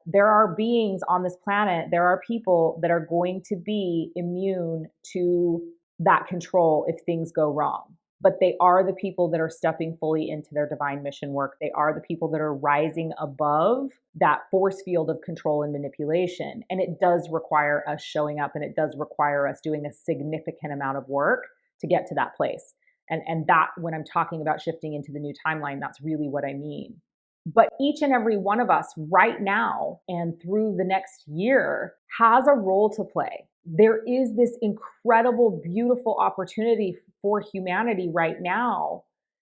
there are beings on this planet, there are people that are going to be immune to that control if things go wrong. But they are the people that are stepping fully into their divine mission work. They are the people that are rising above that force field of control and manipulation. And it does require us showing up, and it does require us doing a significant amount of work to get to that place. And that, when I'm talking about shifting into the new timeline, that's really what I mean. But each and every one of us right now and through the next year has a role to play. There is this incredible, beautiful opportunity for humanity right now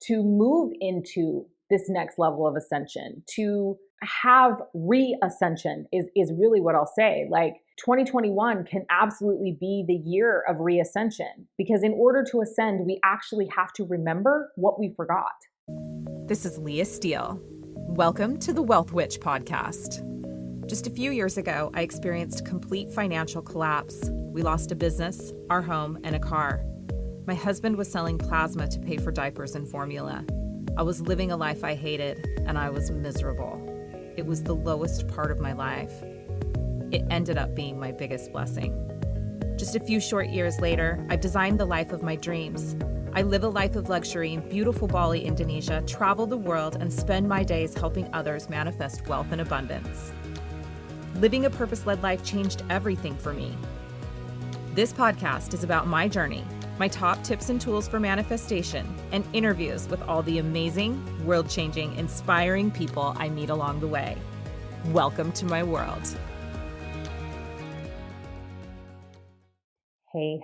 to move into this next level of ascension, to have re-ascension is really what I'll say. Like 2021 can absolutely be the year of re-ascension, because in order to ascend, we actually have to remember what we forgot. This is Leah Steele. Welcome to the Wealth Witch podcast. Just a few years ago, I experienced complete financial collapse. We lost a business, our home, and a car. My husband was selling plasma to pay for diapers and formula. I was living a life I hated, and I was miserable. It was the lowest part of my life. It ended up being my biggest blessing. Just a few short years later, I've designed the life of my dreams. I live a life of luxury in beautiful Bali, Indonesia, travel the world, and spend my days helping others manifest wealth and abundance. Living a purpose-led life changed everything for me. This podcast is about my journey, my top tips and tools for manifestation, and interviews with all the amazing, world-changing, inspiring people I meet along the way. Welcome to my world.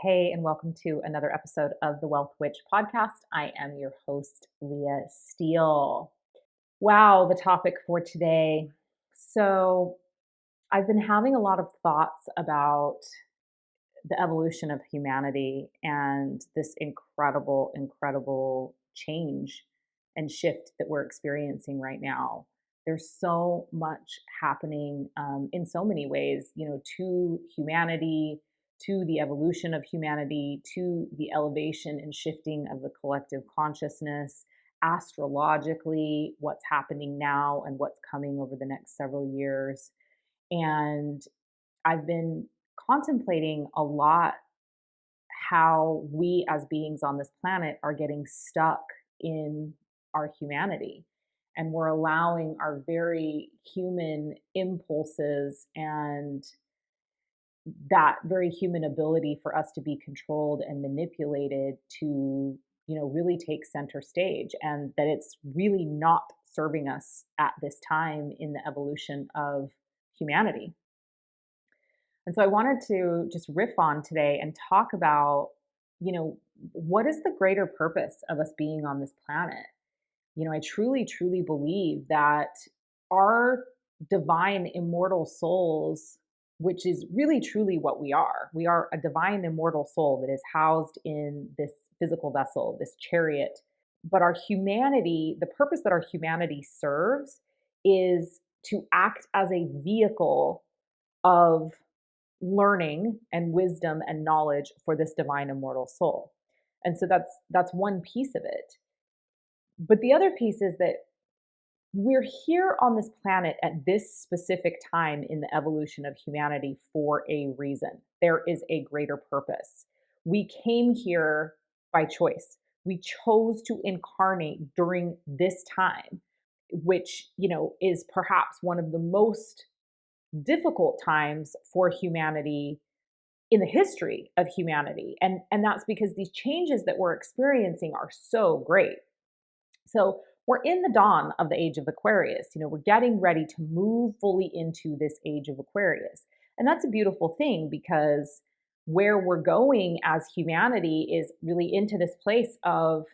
Hey, and welcome to another episode of the Wealth Witch podcast. I am your host, Leah Steele. Wow, the topic for today. So I've been having a lot of thoughts about the evolution of humanity and this incredible change and shift that we're experiencing right now. There's so much happening in so many ways, to humanity, to the evolution of humanity, to the elevation and shifting of the collective consciousness, astrologically, what's happening now and what's coming over the next several years. And I've been contemplating a lot how we as beings on this planet are getting stuck in our humanity. And we're allowing our very human impulses and that very human ability for us to be controlled and manipulated to, really take center stage, and that it's really not serving us at this time in the evolution of humanity. And so I wanted to just riff on today and talk about, what is the greater purpose of us being on this planet? I truly believe that our divine immortal souls, which is really truly what we are a divine immortal soul that is housed in this physical vessel, this chariot. But our humanity, the purpose that our humanity serves is to act as a vehicle of learning and wisdom and knowledge for this divine immortal soul. And so that's one piece of it. But the other piece is that we're here on this planet at this specific time in the evolution of humanity for a reason. There is a greater purpose. We came here by choice. We chose to incarnate during this time, which, is perhaps one of the most difficult times for humanity in the history of humanity. And that's because these changes that we're experiencing are so great. So we're in the dawn of the age of Aquarius. We're getting ready to move fully into this age of Aquarius. And that's a beautiful thing, because where we're going as humanity is really into this place of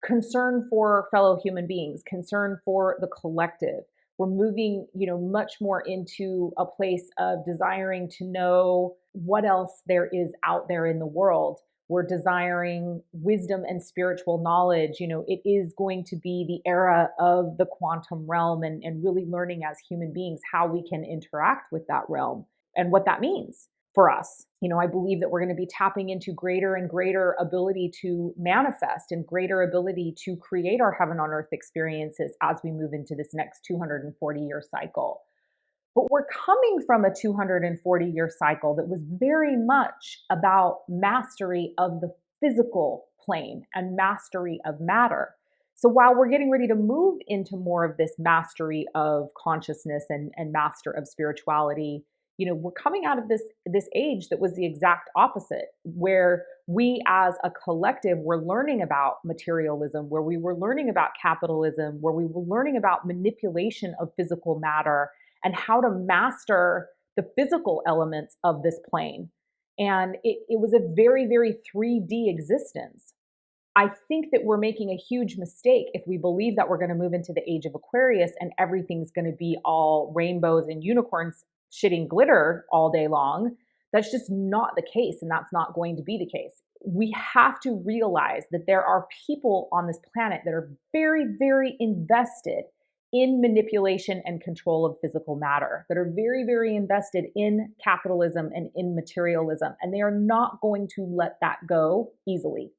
concern for fellow human beings, concern for the collective. We're moving, much more into a place of desiring to know what else there is out there in the world. We're desiring wisdom and spiritual knowledge. It is going to be the era of the quantum realm and really learning as human beings how we can interact with that realm and what that means for us. I believe that we're going to be tapping into greater and greater ability to manifest and greater ability to create our heaven on earth experiences as we move into this next 240-year cycle. But we're coming from a 240-year cycle that was very much about mastery of the physical plane and mastery of matter. So while we're getting ready to move into more of this mastery of consciousness and master of spirituality, we're coming out of this age that was the exact opposite, where we as a collective were learning about materialism, where we were learning about capitalism, where we were learning about manipulation of physical matter and how to master the physical elements of this plane. And it was a very, very 3D existence. I think that we're making a huge mistake if we believe that we're going to move into the age of Aquarius and everything's going to be all rainbows and unicorns shitting glitter all day long. That's just not the case, and that's not going to be the case. We have to realize that there are people on this planet that are very, very invested in manipulation and control of physical matter, that are very, very invested in capitalism and in materialism, and they are not going to let that go easily.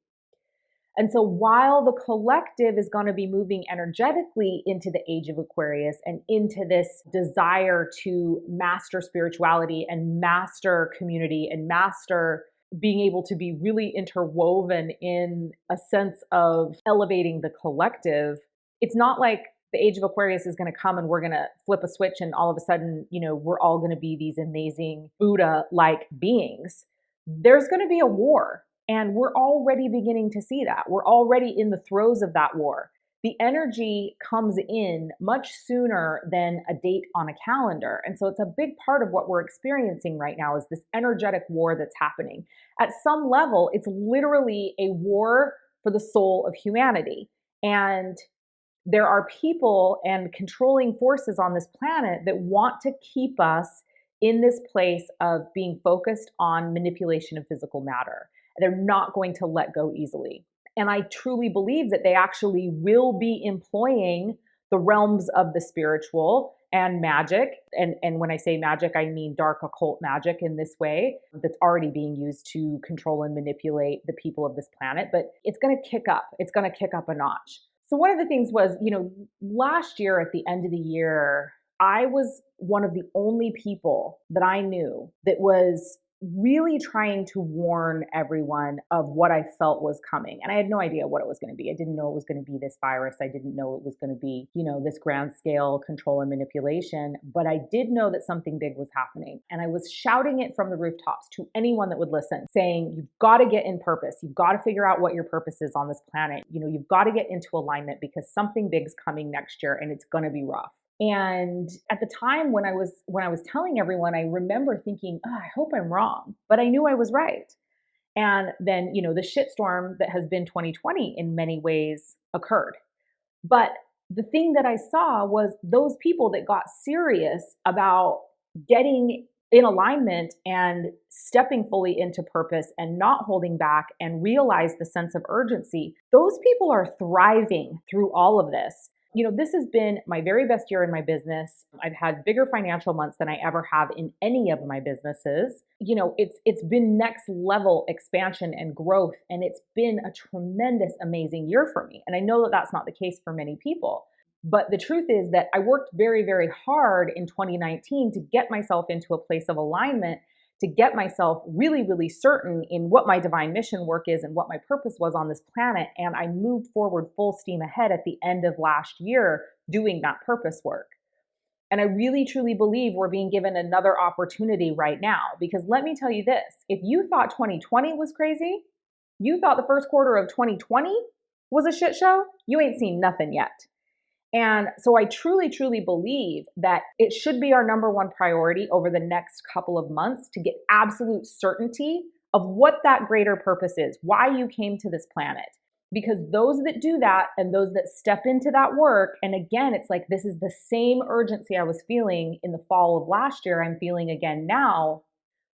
And so while the collective is going to be moving energetically into the age of Aquarius and into this desire to master spirituality and master community and master being able to be really interwoven in a sense of elevating the collective, it's not like the age of Aquarius is going to come and we're going to flip a switch and all of a sudden, we're all going to be these amazing Buddha-like beings. There's going to be a war. And we're already beginning to see that. We're already in the throes of that war. The energy comes in much sooner than a date on a calendar. And so it's a big part of what we're experiencing right now is this energetic war that's happening. At some level, it's literally a war for the soul of humanity. And there are people and controlling forces on this planet that want to keep us in this place of being focused on manipulation of physical matter. They're not going to let go easily. And I truly believe that they actually will be employing the realms of the spiritual and magic. And when I say magic, I mean dark occult magic in this way that's already being used to control and manipulate the people of this planet. But it's going to kick up. It's going to kick up a notch. So one of the things was, last year at the end of the year, I was one of the only people that I knew that was really trying to warn everyone of what I felt was coming. And I had no idea what it was going to be. I didn't know it was going to be this virus. I didn't know it was going to be, this grand scale control and manipulation. But I did know that something big was happening. And I was shouting it from the rooftops to anyone that would listen, saying, you've got to get in purpose. You've got to figure out what your purpose is on this planet. You've got to get into alignment because something big's coming next year and it's going to be rough. And at the time when I was telling everyone, I remember thinking, I hope I'm wrong, but I knew I was right. And then, the shitstorm that has been 2020 in many ways occurred. But the thing that I saw was those people that got serious about getting in alignment and stepping fully into purpose and not holding back and realize the sense of urgency, those people are thriving through all of this. This has been my very best year in my business. I've had bigger financial months than I ever have in any of my businesses. It's been next level expansion and growth, and it's been a tremendous, amazing year for me. And I know that that's not the case for many people. But the truth is that I worked very, very hard in 2019 to get myself into a place of alignment, to get myself really, really certain in what my divine mission work is and what my purpose was on this planet. And I moved forward full steam ahead at the end of last year doing that purpose work. And I really, truly believe we're being given another opportunity right now. Because let me tell you this, if you thought 2020 was crazy, you thought the first quarter of 2020 was a shit show, you ain't seen nothing yet. And so I truly, truly believe that it should be our number one priority over the next couple of months to get absolute certainty of what that greater purpose is, why you came to this planet. Because those that do that and those that step into that work, and again, it's like this is the same urgency I was feeling in the fall of last year, I'm feeling again now.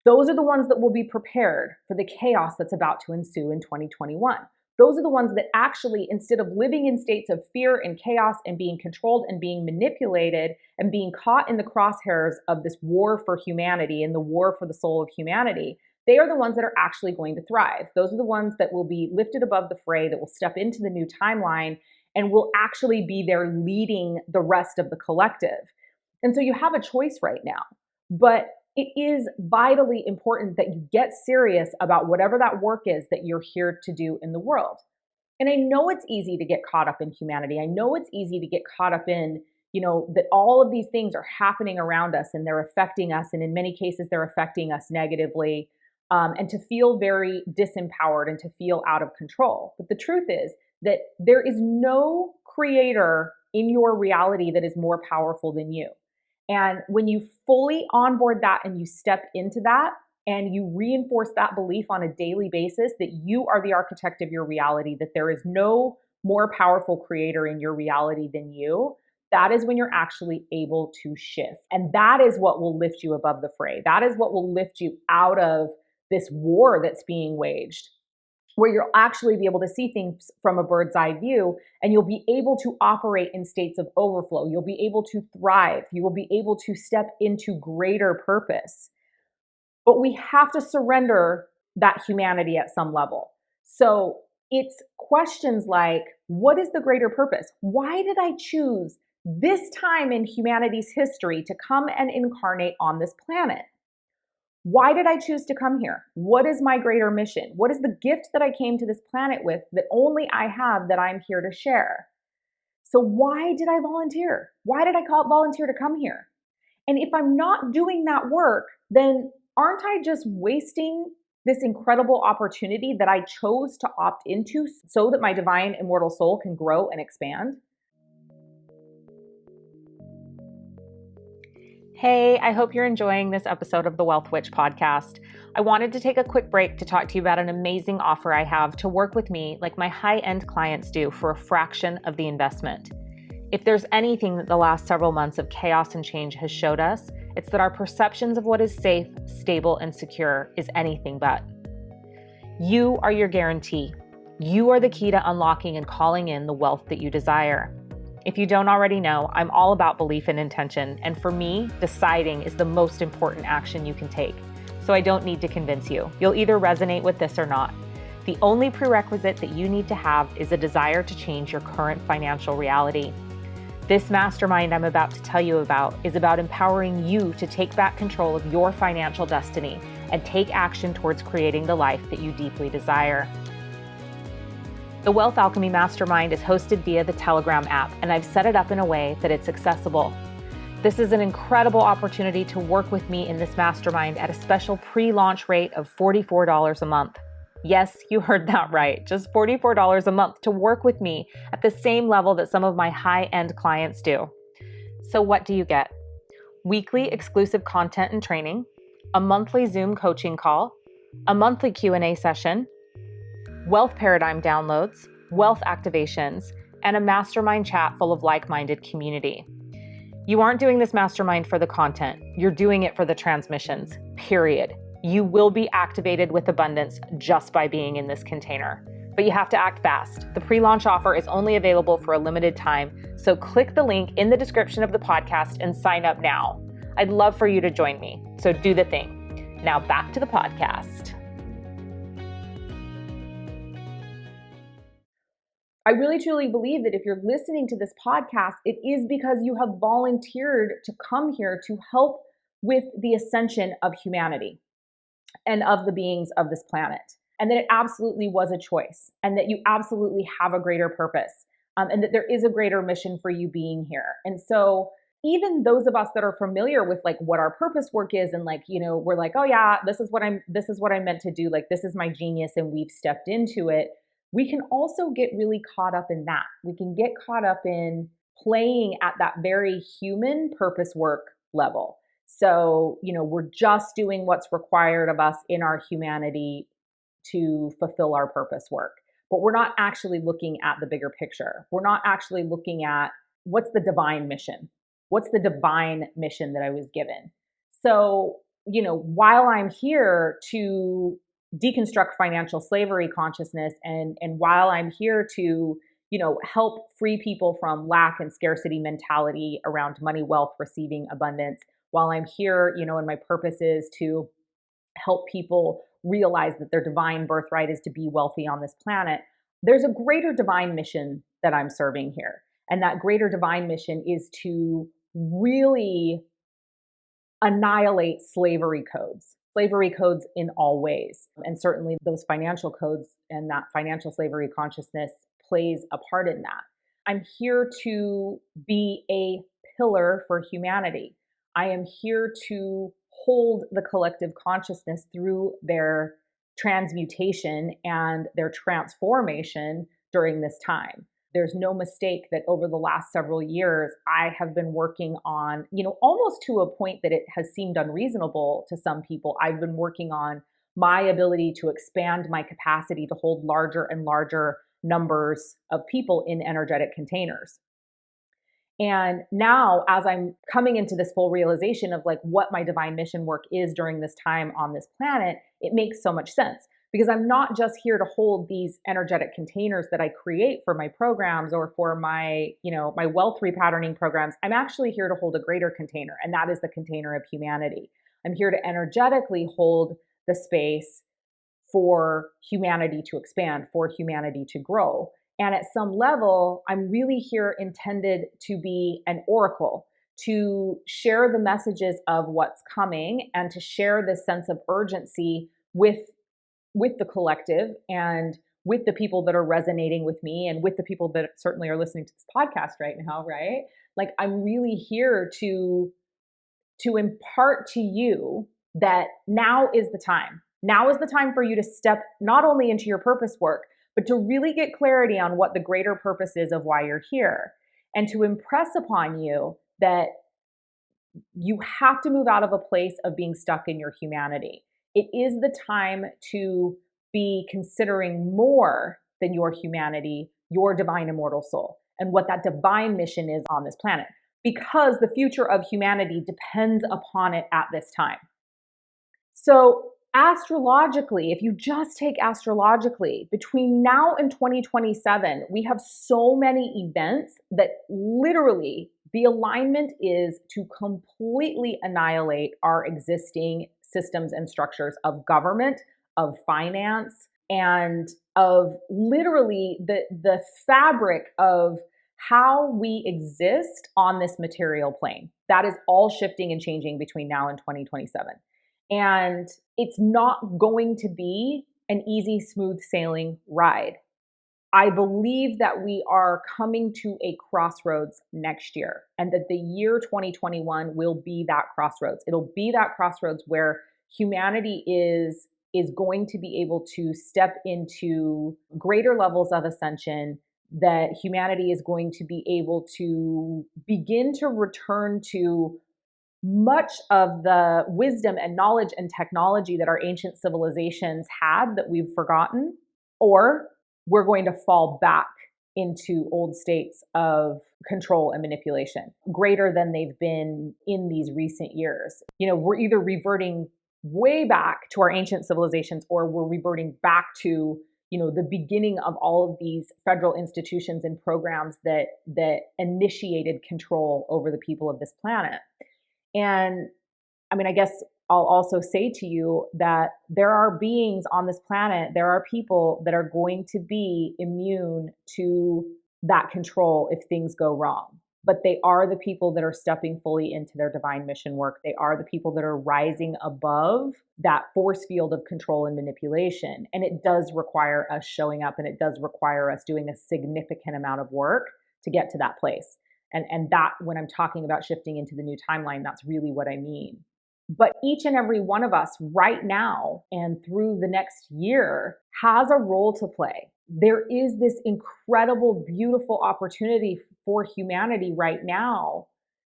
Those are the ones that will be prepared for the chaos that's about to ensue in 2021. Those are the ones that actually, instead of living in states of fear and chaos and being controlled and being manipulated and being caught in the crosshairs of this war for humanity and the war for the soul of humanity, they are the ones that are actually going to thrive. Those are the ones that will be lifted above the fray, that will step into the new timeline and will actually be there leading the rest of the collective. And so you have a choice right now, but it is vitally important that you get serious about whatever that work is that you're here to do in the world. And I know it's easy to get caught up in humanity. I know it's easy to get caught up in, that all of these things are happening around us and they're affecting us. And in many cases, they're affecting us negatively, and to feel very disempowered and to feel out of control. But the truth is that there is no creator in your reality that is more powerful than you. And when you fully onboard that and you step into that, and you reinforce that belief on a daily basis that you are the architect of your reality, that there is no more powerful creator in your reality than you, that is when you're actually able to shift. And that is what will lift you above the fray. That is what will lift you out of this war that's being waged, where you'll actually be able to see things from a bird's eye view, and you'll be able to operate in states of overflow. You'll be able to thrive. You will be able to step into greater purpose. But we have to surrender that humanity at some level. So it's questions like, what is the greater purpose? Why did I choose this time in humanity's history to come and incarnate on this planet? Why did I choose to come here? What is my greater mission? What is the gift that I came to this planet with that only I have that I'm here to share? So why did I volunteer? Why did I volunteer to come here? And if I'm not doing that work, then aren't I just wasting this incredible opportunity that I chose to opt into so that my divine immortal soul can grow and expand? Hey, I hope you're enjoying this episode of the Wealth Witch podcast. I wanted to take a quick break to talk to you about an amazing offer I have to work with me like my high-end clients do for a fraction of the investment. If there's anything that the last several months of chaos and change has showed us, it's that our perceptions of what is safe, stable, and secure is anything but. You are your guarantee. You are the key to unlocking and calling in the wealth that you desire. If you don't already know, I'm all about belief and intention, and for me, deciding is the most important action you can take. So I don't need to convince you. You'll either resonate with this or not. The only prerequisite that you need to have is a desire to change your current financial reality. This mastermind I'm about to tell you about is about empowering you to take back control of your financial destiny and take action towards creating the life that you deeply desire. The Wealth Alchemy Mastermind is hosted via the Telegram app, and I've set it up in a way that it's accessible. This is an incredible opportunity to work with me in this mastermind at a special pre-launch rate of $44 a month. Yes, you heard that right. Just $44 a month to work with me at the same level that some of my high-end clients do. So what do you get? Weekly exclusive content and training, a monthly Zoom coaching call, a monthly Q&A session, wealth paradigm downloads, wealth activations, and a mastermind chat full of like-minded community. You aren't doing this mastermind for the content. You're doing it for the transmissions, period. You will be activated with abundance just by being in this container. But you have to act fast. The pre-launch offer is only available for a limited time, so click the link in the description of the podcast and sign up now. I'd love for you to join me, so do the thing. Now back to the podcast. I really truly believe that if you're listening to this podcast, it is because you have volunteered to come here to help with the ascension of humanity and of the beings of this planet. And that it absolutely was a choice, and that you absolutely have a greater purpose, and that there is a greater mission for you being here. And so even those of us that are familiar with like what our purpose work is, and like, we're like, oh yeah, this is what I'm meant to do. Like, this is my genius, and we've stepped into it. We can also get really caught up in that. We can get caught up in playing at that very human purpose work level. So, we're just doing what's required of us in our humanity to fulfill our purpose work. But we're not actually looking at the bigger picture. We're not actually looking at what's the divine mission? What's the divine mission that I was given? So, while I'm here to deconstruct financial slavery consciousness, and while I'm here to, help free people from lack and scarcity mentality around money, wealth, receiving abundance, while I'm here, and my purpose is to help people realize that their divine birthright is to be wealthy on this planet, there's a greater divine mission that I'm serving here. And that greater divine mission is to really annihilate slavery codes in all ways. And certainly those financial codes and that financial slavery consciousness plays a part in that. I'm here to be a pillar for humanity. I am here to hold the collective consciousness through their transmutation and their transformation during this time. There's no mistake that over the last several years, I have been working on, almost to a point that it has seemed unreasonable to some people. I've been working on my ability to expand my capacity to hold larger and larger numbers of people in energetic containers. And now, as I'm coming into this full realization of like what my divine mission work is during this time on this planet, it makes so much sense because I'm not just here to hold these energetic containers that I create for my programs or for my, my wealth repatterning programs. I'm actually here to hold a greater container, and that is the container of humanity. I'm here to energetically hold the space for humanity to expand, for humanity to grow. And at some level, I'm really here intended to be an oracle, to share the messages of what's coming and to share this sense of urgency with the collective and with the people that are resonating with me and with the people that certainly are listening to this podcast right now, right? Like I'm really here to impart to you that now is the time. Now is the time for you to step not only into your purpose work, but to really get clarity on what the greater purpose is of why you're here, and to impress upon you that you have to move out of a place of being stuck in your humanity. It is the time to be considering more than your humanity, your divine immortal soul, and what that divine mission is on this planet, because the future of humanity depends upon it at this time. So astrologically, if you just take astrologically, between now and 2027, we have so many events that literally the alignment is to completely annihilate our existing systems and structures of government, of finance, and of literally the fabric of how we exist on this material plane. That is all shifting and changing between now and 2027. And it's not going to be an easy, smooth sailing ride. I believe that we are coming to a crossroads next year, and that the year 2021 will be that crossroads. It'll be that crossroads where humanity is going to be able to step into greater levels of ascension, that humanity is going to be able to begin to return to much of the wisdom and knowledge and technology that our ancient civilizations had that we've forgotten, or we're going to fall back into old states of control and manipulation greater than they've been in these recent years. We're either reverting way back to our ancient civilizations, or we're reverting back to the beginning of all of these federal institutions and programs that initiated control over the people of this planet. And I guess I'll also say to you that there are beings on this planet, there are people that are going to be immune to that control if things go wrong. But they are the people that are stepping fully into their divine mission work. They are the people that are rising above that force field of control and manipulation. And it does require us showing up, and it does require us doing a significant amount of work to get to that place. And that, when I'm talking about shifting into the new timeline, that's really what I mean. But each and every one of us right now and through the next year has a role to play. There is this incredible, beautiful opportunity for humanity right now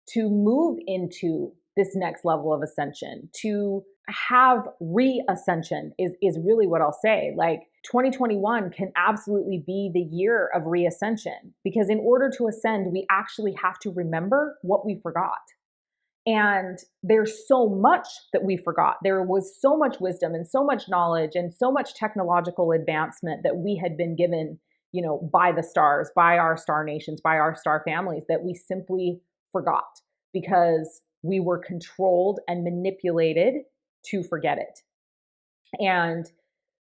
to move into this next level of ascension, to have re-ascension is really what I'll say. Like 2021 can absolutely be the year of re-ascension, because in order to ascend, we actually have to remember what we forgot. And there's so much that we forgot. There was so much wisdom and so much knowledge and so much technological advancement that we had been given, by the stars, by our star nations, by our star families, that we simply forgot because we were controlled and manipulated to forget it. And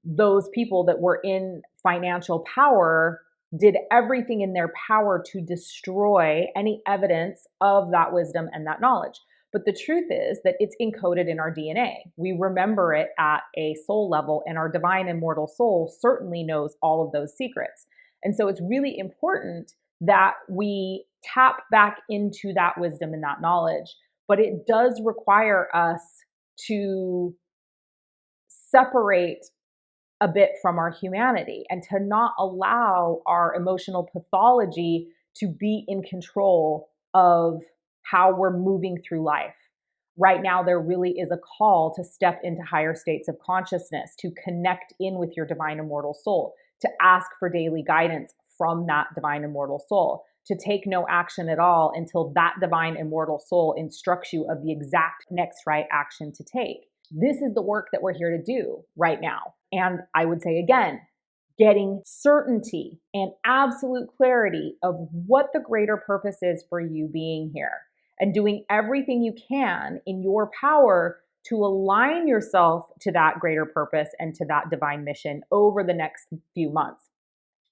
those people that were in financial power did everything in their power to destroy any evidence of that wisdom and that knowledge. But the truth is that it's encoded in our DNA. We remember it at a soul level, and our divine immortal soul certainly knows all of those secrets. And so it's really important that we tap back into that wisdom and that knowledge. But it does require us to separate a bit from our humanity and to not allow our emotional pathology to be in control of how we're moving through life. Right now, there really is a call to step into higher states of consciousness, to connect in with your divine immortal soul, to ask for daily guidance from that divine immortal soul, to take no action at all until that divine immortal soul instructs you of the exact next right action to take. This is the work that we're here to do right now. And I would say again, getting certainty and absolute clarity of what the greater purpose is for you being here, and doing everything you can in your power to align yourself to that greater purpose and to that divine mission over the next few months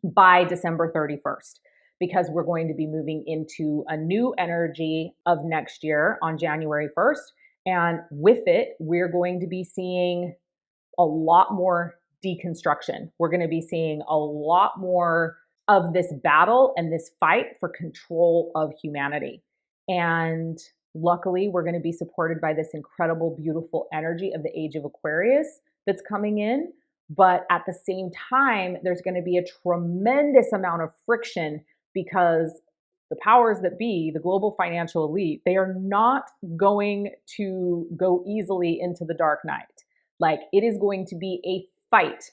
by December 31st. Because we're going to be moving into a new energy of next year on January 1st. And with it, we're going to be seeing a lot more deconstruction. We're going to be seeing a lot more of this battle and this fight for control of humanity. And luckily, we're going to be supported by this incredible, beautiful energy of the age of Aquarius that's coming in. But at the same time, there's going to be a tremendous amount of friction, because the powers that be, the global financial elite, they are not going to go easily into the dark night. Like, it is going to be a fight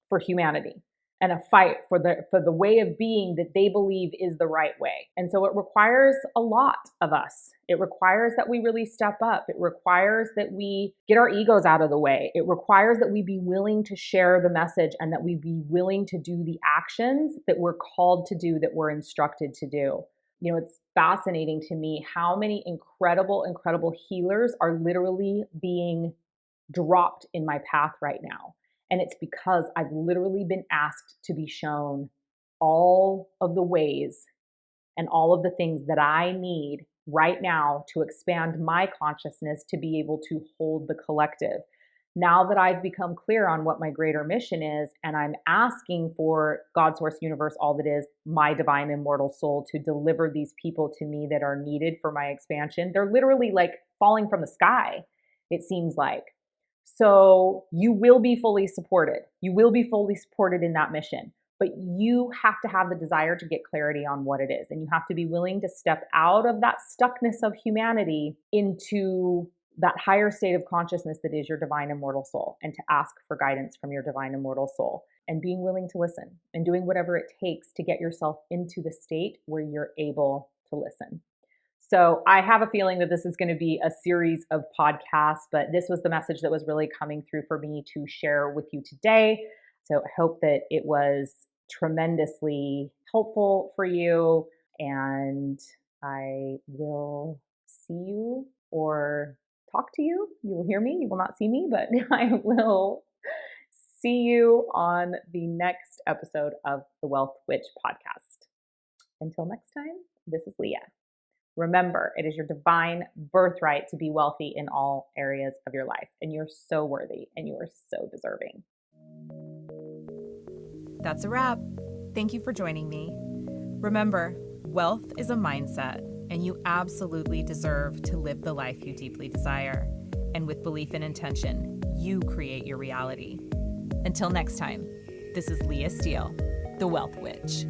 for humanity and a fight for the way of being that they believe is the right way. And so it requires a lot of us. It requires that we really step up. It requires that we get our egos out of the way. It requires that we be willing to share the message and that we be willing to do the actions that we're called to do, that we're instructed to do. You know, it's fascinating to me how many incredible, incredible healers are literally being dropped in my path right now. And it's because I've literally been asked to be shown all of the ways and all of the things that I need right now to expand my consciousness to be able to hold the collective. Now that I've become clear on what my greater mission is, and I'm asking for God, Source, Universe, all that is, my divine immortal soul, to deliver these people to me that are needed for my expansion. They're literally like falling from the sky, it seems like. So you will be fully supported. You will be fully supported in that mission, but you have to have the desire to get clarity on what it is. And you have to be willing to step out of that stuckness of humanity into that higher state of consciousness that is your divine immortal soul, and to ask for guidance from your divine immortal soul, and being willing to listen and doing whatever it takes to get yourself into the state where you're able to listen. So I have a feeling that this is going to be a series of podcasts, but this was the message that was really coming through for me to share with you today. So I hope that it was tremendously helpful for you, and I will see you or talk to you. You will hear me. You will not see me, but I will see you on the next episode of the Wealth Witch podcast. Until next time, this is Leah. Remember, it is your divine birthright to be wealthy in all areas of your life. And you're so worthy and you are so deserving. That's a wrap. Thank you for joining me. Remember, wealth is a mindset, and you absolutely deserve to live the life you deeply desire. And with belief and intention, you create your reality. Until next time, this is Leah Steele, the Wealth Witch.